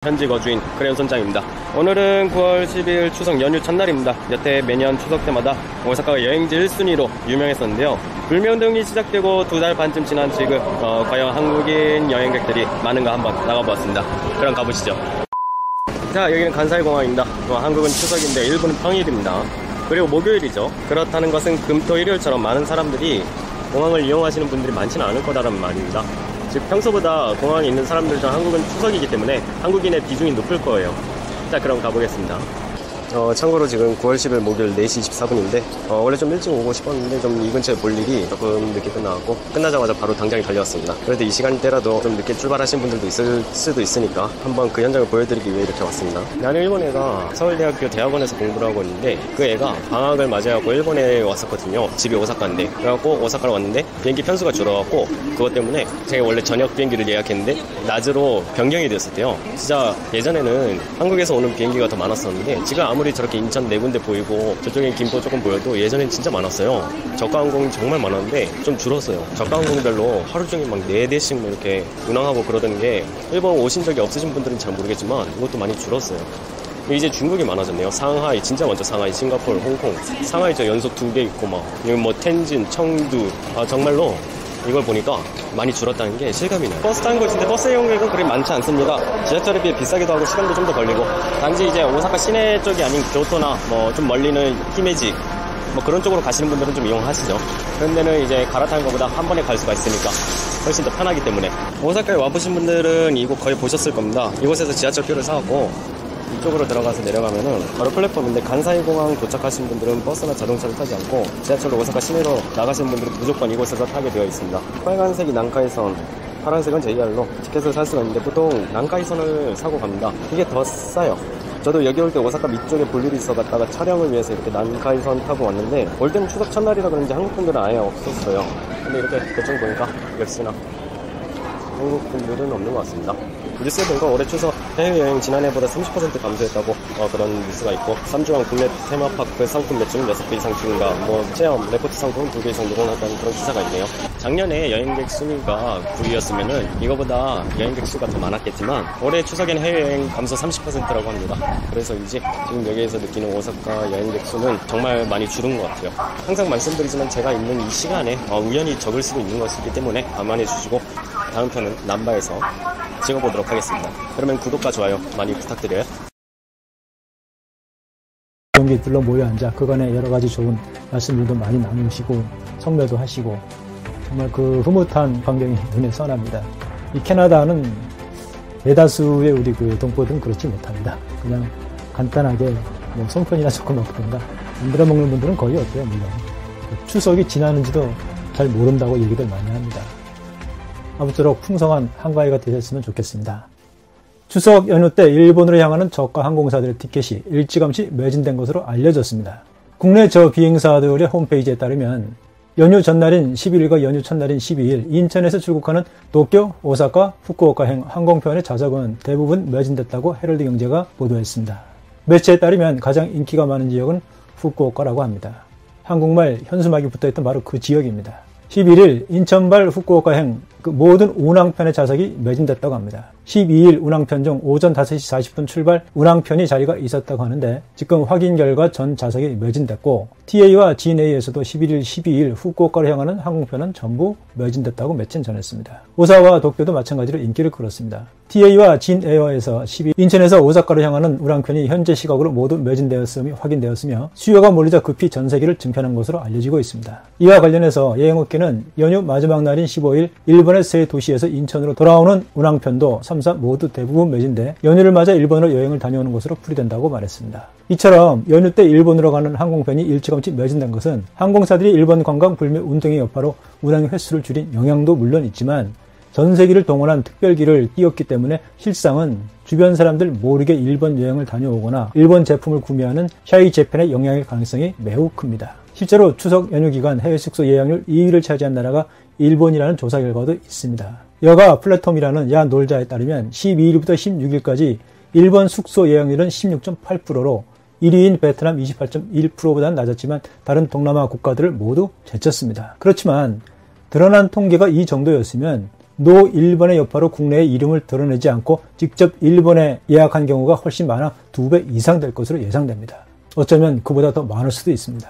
현지 거주인 크레용 선장입니다. 오늘은 9월 10일 추석 연휴 첫날입니다. 여태 매년 추석 때마다 오사카가 여행지 1순위로 유명했었는데요. 불매운동이 시작되고 2달 반쯤 지난 지금 과연 한국인 여행객들이 많은가 한번 나가보았습니다. 그럼 가보시죠. 자, 여기는 간사이공항입니다. 한국은 추석인데 일본은 평일입니다. 그리고 목요일이죠. 그렇다는 것은 금토 일요일처럼 많은 사람들이 공항을 이용하시는 분들이 많지는 않을 거라는 말입니다. 즉 평소보다 공항에 있는 사람들 중 한국은 추석이기 때문에 한국인의 비중이 높을 거예요. 자, 그럼 가보겠습니다. 참고로 지금 9월 10일 목요일 4시 24분인데 원래 좀 일찍 오고 싶었는데 좀 이 근처에 볼 일이 조금 늦게 끝나고 끝나자마자 바로 당장에 달려왔습니다. 그래도 이 시간대라도 좀 늦게 출발하신 분들도 있을 수도 있으니까 한번 그 현장을 보여드리기 위해 이렇게 왔습니다. 나는 일본 애가 서울대학교 대학원에서 공부를 하고 있는데 그 애가 방학을 맞이하고 일본에 왔었거든요. 집이 오사카인데. 그래갖고 오사카로 왔는데 비행기 편수가 줄어갖고 그것 때문에 제가 원래 저녁 비행기를 예약했는데 낮으로 변경이 되었었대요. 진짜 예전에는 한국에서 오는 비행기가 더 많았었는데 지금 아무리 저렇게 인천 네 군데 보이고 저쪽엔 김포 조금 보여도 예전엔 진짜 많았어요. 저가항공이 정말 많았는데 좀 줄었어요. 저가항공별로 하루 종일 막 4대씩 이렇게 운항하고 그러던 게 일본 오신 적이 없으신 분들은 잘 모르겠지만 이것도 많이 줄었어요. 이제 중국이 많아졌네요. 상하이, 진짜 먼저 상하이, 싱가포르, 홍콩. 상하이 저 연속 2개 있고 막 여기 뭐 텐진, 청두. 정말로 이걸 보니까 많이 줄었다는 게 실감이 나요. 버스 타는 곳인데 버스 이용객은 그리 많지 않습니다. 지하철에 비해 비싸기도 하고 시간도 좀 더 걸리고 단지 이제 오사카 시내 쪽이 아닌 교토나 뭐 좀 멀리는 히메지 뭐 그런 쪽으로 가시는 분들은 좀 이용하시죠. 그런 데는 이제 갈아타는 것보다 한 번에 갈 수가 있으니까 훨씬 더 편하기 때문에 오사카에 와보신 분들은 이곳 거의 보셨을 겁니다. 이곳에서 지하철표를 사갖고 이쪽으로 들어가서 내려가면은 바로 플랫폼인데 간사이 공항 도착하신 분들은 버스나 자동차를 타지 않고 지하철로 오사카 시내로 나가시는 분들은 무조건 이곳에서 타게 되어 있습니다. 빨간색이 난카이선, 파란색은 JR로 티켓을 살 수가 있는데 보통 난카이선을 사고 갑니다. 이게 더 싸요. 저도 여기 올 때 오사카 밑쪽에 볼 일이 있어 갔다가 촬영을 위해서 이렇게 난카이선 타고 왔는데 올 때는 추석 첫날이라 그런지 한국 분들은 아예 없었어요. 근데 이렇게 대충 보니까 역시나 한국 분들은 없는 것 같습니다. 뉴스에 보니까 올해 추석 해외여행 지난해보다 30% 감소했다고 그런 뉴스가 있고 3주간 국내 테마파크 상품 매출은 6배 이상 증가, 뭐 체험, 레포트 상품은 2배 이상 늘어났다는 그런 기사가 있네요. 작년에 여행객 순위가 9위였으면은 이거보다 여행객 수가 더 많았겠지만 올해 추석에는 해외여행 감소 30%라고 합니다. 그래서 이제 지금 여기에서 느끼는 오사카 여행객 수는 정말 많이 줄은 것 같아요. 항상 말씀드리지만 제가 있는 이 시간에 우연히 적을 수도 있는 것이기 때문에 감안해 주시고 다음 편은 남바에서 찍어보도록 하겠습니다. 그러면 구독과 좋아요 많이 부탁드려요. 경기들로 모여 앉아 그간의 여러 가지 좋은 말씀들도 많이 나누시고 성례도 하시고 정말 그 흐뭇한 광경이 눈에 선합니다. 이 캐나다는 대다수의 우리 그 동포들은 그렇지 못합니다. 그냥 간단하게 뭐 송편이나 조금 먹든가 만들어 먹는 분들은 거의 없고요. 물론 추석이 지나는지도 잘 모른다고 얘기들 많이 합니다. 아무쪼록 풍성한 한가위가 되셨으면 좋겠습니다. 추석 연휴 때 일본으로 향하는 저가 항공사들의 티켓이 일찌감치 매진된 것으로 알려졌습니다. 국내 저비행사들의 홈페이지에 따르면 연휴 전날인 11일과 연휴 첫날인 12일 인천에서 출국하는 도쿄, 오사카, 후쿠오카행 항공편의 좌석은 대부분 매진됐다고 헤럴드 경제가 보도했습니다. 매체에 따르면 가장 인기가 많은 지역은 후쿠오카라고 합니다. 한국말 현수막이 붙어있던 바로 그 지역입니다. 11일 인천발 후쿠오카행 모든 운항편의 좌석이 매진됐다고 합니다. 12일 운항편 중 오전 5시 40분 출발 운항편이 자리가 있었다고 하는데 지금 확인 결과 전 좌석이 매진됐고 TA와 진A에서도 11일, 12일 후쿠오카로 향하는 항공편은 전부 매진됐다고 매체는 전했습니다. 오사와 도쿄도 마찬가지로 인기를 끌었습니다. TA와 진에어에서 12일 인천에서 오사카로 향하는 운항편이 현재 시각으로 모두 매진되었음이 확인되었으며 수요가 몰리자 급히 전세기를 증편한 것으로 알려지고 있습니다. 이와 관련해서 여행업계는 연휴 마지막 날인 15일 일본의 세 도시에서 인천으로 돌아오는 운항편도 3사 모두 대부분 매진돼 연휴를 맞아 일본으로 여행을 다녀오는 것으로 풀이된다고 말했습니다. 이처럼 연휴 때 일본으로 가는 항공편이 일찌감치 매진된 것은 항공사들이 일본 관광 불매 운동의 여파로 운항 횟수를 줄인 영향도 물론 있지만 전세기를 동원한 특별기를 띄웠기 때문에 실상은 주변 사람들 모르게 일본 여행을 다녀오거나 일본 제품을 구매하는 샤이 재팬의 영향일 가능성이 매우 큽니다. 실제로 추석 연휴 기간 해외 숙소 예약률 2위를 차지한 나라가 일본이라는 조사 결과도 있습니다. 여가 플랫폼이라는 야 놀자에 따르면 12일부터 16일까지 일본 숙소 예약률은 16.8%로 1위인 베트남 28.1%보다는 낮았지만 다른 동남아 국가들을 모두 제쳤습니다. 그렇지만 드러난 통계가 이 정도였으면 노 일본의 여파로 국내의 이름을 드러내지 않고 직접 일본에 예약한 경우가 훨씬 많아 2배 이상 될 것으로 예상됩니다. 어쩌면 그보다 더 많을 수도 있습니다.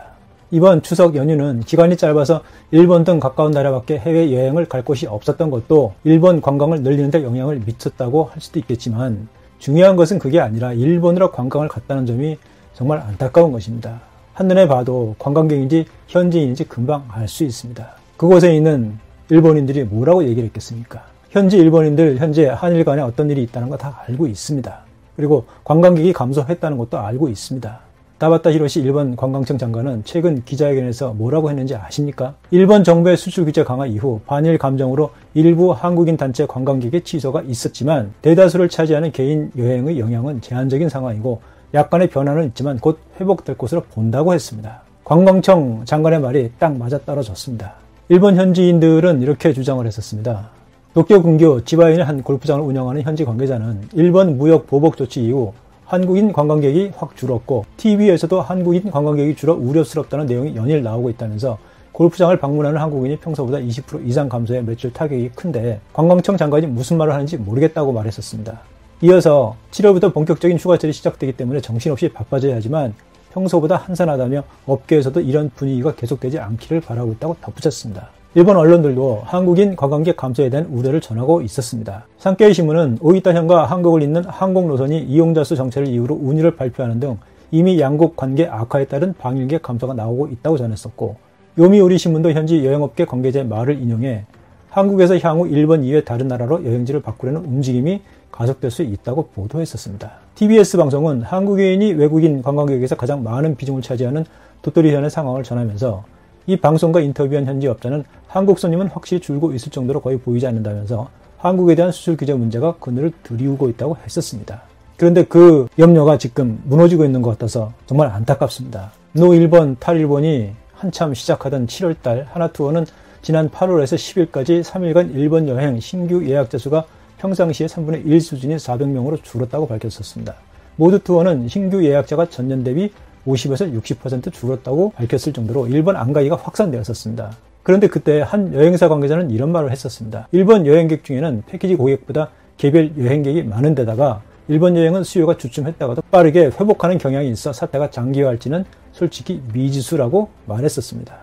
이번 추석 연휴는 기간이 짧아서 일본 등 가까운 나라밖에 해외여행을 갈 곳이 없었던 것도 일본 관광을 늘리는 데 영향을 미쳤다고 할 수도 있겠지만 중요한 것은 그게 아니라 일본으로 관광을 갔다는 점이 정말 안타까운 것입니다. 한눈에 봐도 관광객인지 현지인인지 금방 알 수 있습니다. 그곳에 있는 일본인들이 뭐라고 얘기를 했겠습니까? 현지 일본인들 현재 한일 간에 어떤 일이 있다는 거 다 알고 있습니다. 그리고 관광객이 감소했다는 것도 알고 있습니다. 다바타 히로시 일본 관광청 장관은 최근 기자회견에서 뭐라고 했는지 아십니까? 일본 정부의 수출 규제 강화 이후 반일 감정으로 일부 한국인 단체 관광객의 취소가 있었지만 대다수를 차지하는 개인 여행의 영향은 제한적인 상황이고 약간의 변화는 있지만 곧 회복될 것으로 본다고 했습니다. 관광청 장관의 말이 딱 맞아떨어졌습니다. 일본 현지인들은 이렇게 주장을 했었습니다. 도쿄 근교 지바현의 한 골프장을 운영하는 현지 관계자는 일본 무역 보복 조치 이후 한국인 관광객이 확 줄었고 TV에서도 한국인 관광객이 줄어 우려스럽다는 내용이 연일 나오고 있다면서 골프장을 방문하는 한국인이 평소보다 20% 이상 감소해 매출 타격이 큰데 관광청 장관이 무슨 말을 하는지 모르겠다고 말했었습니다. 이어서 7월부터 본격적인 휴가철이 시작되기 때문에 정신없이 바빠져야 하지만 평소보다 한산하다며 업계에서도 이런 분위기가 계속되지 않기를 바라고 있다고 덧붙였습니다. 일본 언론들도 한국인 관광객 감소에 대한 우려를 전하고 있었습니다. 산케이 신문은 오이타현과 한국을 잇는 항공 노선이 이용자 수 정체를 이유로 운임을 발표하는 등 이미 양국 관계 악화에 따른 방일객 감소가 나오고 있다고 전했었고 요미우리 신문도 현지 여행업계 관계자의 말을 인용해 한국에서 향후 일본 이외 다른 나라로 여행지를 바꾸려는 움직임이 가속될 수 있다고 보도했었습니다. TBS 방송은 한국인이 외국인 관광객에서 가장 많은 비중을 차지하는 도토리현의 상황을 전하면서 이 방송과 인터뷰한 현지 업자는 한국 손님은 확실히 줄고 있을 정도로 거의 보이지 않는다면서 한국에 대한 수출 규제 문제가 그늘을 들이우고 있다고 했었습니다. 그런데 그 염려가 지금 무너지고 있는 것 같아서 정말 안타깝습니다. 노 일본, 탈 일본이 한참 시작하던 7월달 하나투어는 지난 8월에서 10일까지 3일간 일본 여행 신규 예약자 수가 평상시의 3분의 1 수준인 400명으로 줄었다고 밝혔었습니다. 모두 투어는 신규 예약자가 전년 대비 50에서 60% 줄었다고 밝혔을 정도로 일본 안 가기가 확산되었었습니다. 그런데 그때 한 여행사 관계자는 이런 말을 했었습니다. 일본 여행객 중에는 패키지 고객보다 개별 여행객이 많은 데다가 일본 여행은 수요가 주춤했다가도 빠르게 회복하는 경향이 있어 사태가 장기화할지는 솔직히 미지수라고 말했었습니다.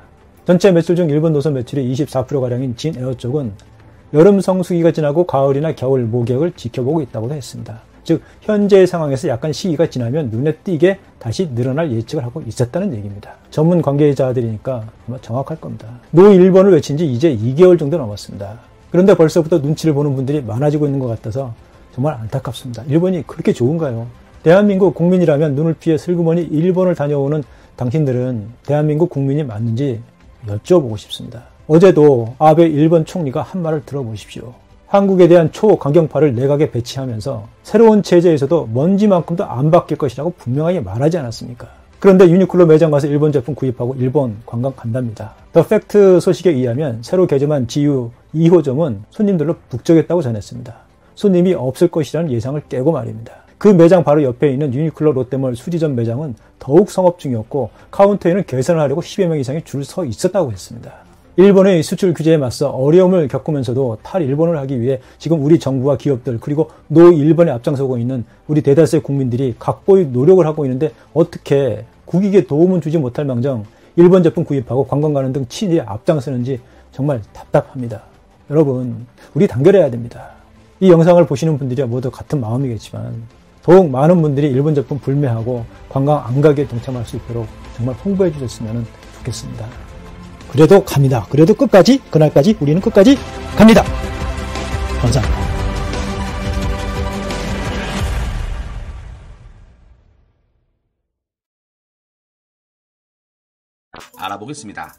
전체 매출 중 일본 노선 매출이 24%가량인 진에어 쪽은 여름 성수기가 지나고 가을이나 겨울 모객을 지켜보고 있다고도 했습니다. 즉 현재의 상황에서 약간 시기가 지나면 눈에 띄게 다시 늘어날 예측을 하고 있었다는 얘기입니다. 전문 관계자들이니까 아마 정확할 겁니다. 노 일본을 외친 지 이제 2개월 정도 넘었습니다. 그런데 벌써부터 눈치를 보는 분들이 많아지고 있는 것 같아서 정말 안타깝습니다. 일본이 그렇게 좋은가요? 대한민국 국민이라면 눈을 피해 슬그머니 일본을 다녀오는 당신들은 대한민국 국민이 맞는지 여쭤보고 싶습니다. 어제도 아베 일본 총리가 한 말을 들어보십시오. 한국에 대한 초강경파를 내각에 배치하면서 새로운 체제에서도 먼지만큼도 안 바뀔 것이라고 분명하게 말하지 않았습니까? 그런데 유니클로 매장 가서 일본 제품 구입하고 일본 관광 간답니다. 더 팩트 소식에 의하면 새로 개점한 GU 2호점은 손님들로 북적였다고 전했습니다. 손님이 없을 것이라는 예상을 깨고 말입니다. 그 매장 바로 옆에 있는 유니클로 롯데몰 수지점 매장은 더욱 성업 중이었고 카운터에는 계산을 하려고 10여 명 이상이 줄 서 있었다고 했습니다. 일본의 수출 규제에 맞서 어려움을 겪으면서도 탈일본을 하기 위해 지금 우리 정부와 기업들 그리고 노 일본에 앞장서고 있는 우리 대다수의 국민들이 각고의 노력을 하고 있는데 어떻게 국익에 도움은 주지 못할 망정 일본 제품 구입하고 관광 가는 등 치즈에 앞장서는지 정말 답답합니다. 여러분 우리 단결해야 됩니다. 이 영상을 보시는 분들이 모두 같은 마음이겠지만 더욱 많은 분들이 일본 제품 불매하고 관광 안 가기에 동참할 수 있도록 정말 홍보해 주셨으면 좋겠습니다. 그래도 갑니다. 그래도 끝까지 그날까지 우리는 끝까지 갑니다. 감사합니다. 알아보겠습니다.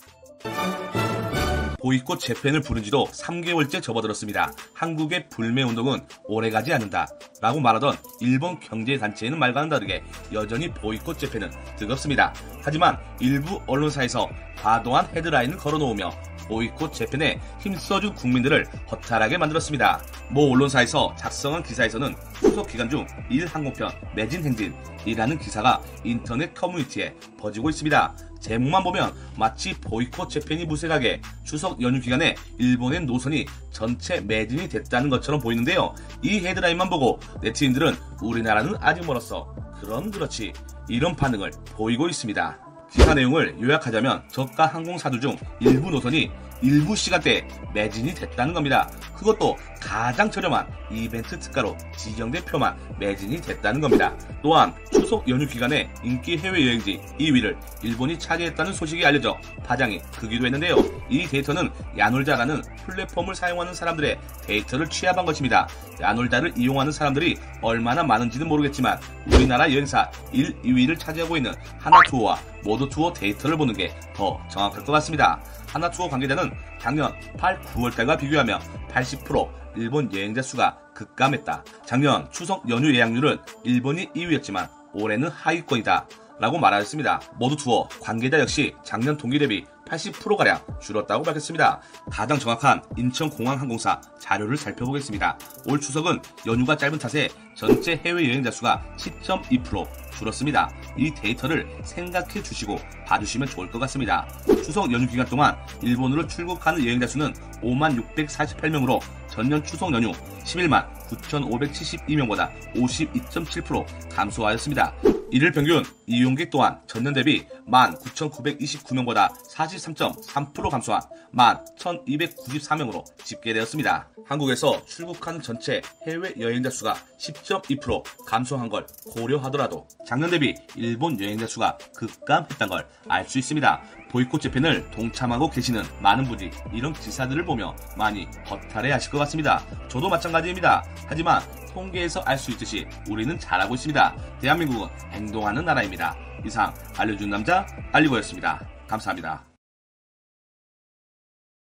보이콧 재팬을 부른 지도 3개월째 접어들었습니다. 한국의 불매운동은 오래가지 않는다 라고 말하던 일본 경제단체의 말과는 다르게 여전히 보이콧 재팬은 뜨겁습니다. 하지만 일부 언론사에서 과도한 헤드라인을 걸어놓으며 보이콧 재팬에 힘써준 국민들을 허탈하게 만들었습니다. 모 언론사에서 작성한 기사에서는 추석 기간 중 1항공편 매진 행진이라는 기사가 인터넷 커뮤니티에 퍼지고 있습니다. 제목만 보면 마치 보이콧 재팬이 무색하게 추석 연휴 기간에 일본의 노선이 전체 매진이 됐다는 것처럼 보이는데요. 이 헤드라인만 보고 네티즌들은 우리나라는 아직 멀었어, 그럼 그렇지, 이런 반응을 보이고 있습니다. 기사 내용을 요약하자면 저가 항공사들 중 일부 노선이 일부 시간대에 매진이 됐다는 겁니다. 그것도 가장 저렴한 이벤트 특가로 지정된 표만 매진이 됐다는 겁니다. 또한 추석 연휴 기간에 인기 해외여행지 2위를 일본이 차지했다는 소식이 알려져 파장이 크기도 했는데요. 이 데이터는 야놀자라는 플랫폼을 사용하는 사람들의 데이터를 취합한 것입니다. 야놀자를 이용하는 사람들이 얼마나 많은지는 모르겠지만 우리나라 여행사 1, 2위를 차지하고 있는 하나투어와 모두투어 데이터를 보는 게 더 정확할 것 같습니다. 하나투어 관계자는 작년 8, 9월달과 비교하며 80% 일본 여행자 수가 급감했다. 작년 추석 연휴 예약률은 일본이 2위였지만 올해는 하위권이다 라고 말하였습니다. 모두투어 관계자 역시 작년 동기 대비 80%가량 줄었다고 밝혔습니다. 가장 정확한 인천공항항공사 자료를 살펴보겠습니다. 올 추석은 연휴가 짧은 탓에 전체 해외여행자 수가 10.2% 줄었습니다. 이 데이터를 생각해 주시고 봐주시면 좋을 것 같습니다. 추석 연휴 기간 동안 일본으로 출국하는 여행자 수는 56,48명으로 전년 추석 연휴 110만 9,572명보다 52.7% 감소하였습니다. 일일 평균 이용객 또한 전년 대비 19,929명보다 43.3% 감소한 11,294명으로 집계되었습니다. 한국에서 출국하는 전체 해외 여행자 수가 10.2% 감소한 걸 고려하더라도 작년 대비 일본 여행자 수가 급감했다는 걸 알 수 있습니다. 보이콧 재팬을 동참하고 계시는 많은 분이 이런 기사들을 보며 많이 허탈해 하실 것 같습니다. 저도 마찬가지입니다. 하지만 통계에서 알 수 있듯이 우리는 잘하고 있습니다. 대한민국은 행동하는 나라입니다. 이상 알려준 남자 알리고였습니다. 감사합니다.